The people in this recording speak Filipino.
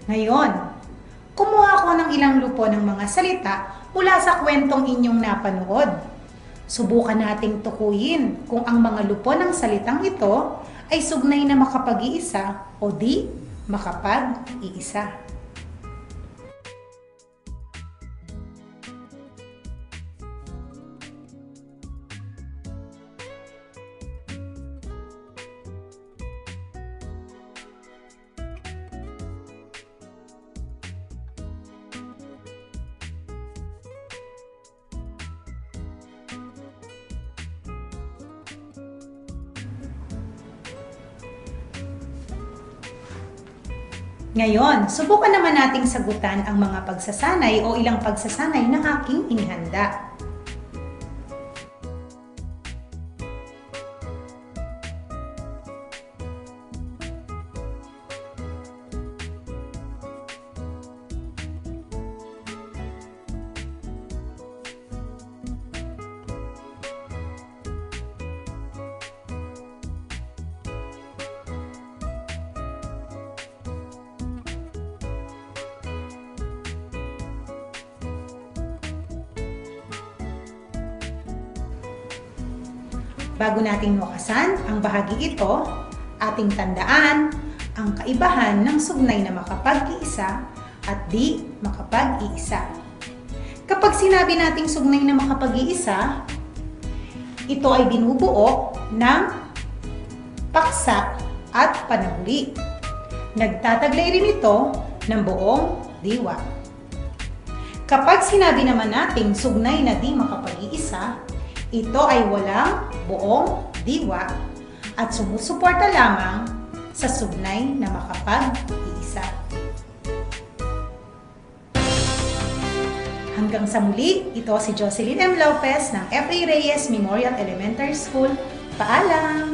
Ngayon, kumuha ako ng ilang lupo ng mga salita mula sa kwentong inyong napanood. Subukan nating tukuyin kung ang mga lupo ng salitang ito ay sugnay na makapag-iisa o di makapag-iisa. Ngayon, subukan naman nating sagutan ang mga pagsasanay o ilang pagsasanay na aking inihanda. Bago nating wakasan ang bahagi ito, ating tandaan ang kaibahan ng sugnay na makapag-iisa at di makapag-iisa. Kapag sinabi nating sugnay na makapag-iisa, ito ay binubuo ng paksa at panahuli. Nagtataglay rin ito ng buong diwa. Kapag sinabi naman nating sugnay na di makapag-iisa, ito ay walang buong diwa at sumusuporta lamang sa sugnay na makapag-iisa. Hanggang sa muli, ito si Jocelyn M. Lopez ng F.A. Reyes Memorial Elementary School. Paalam!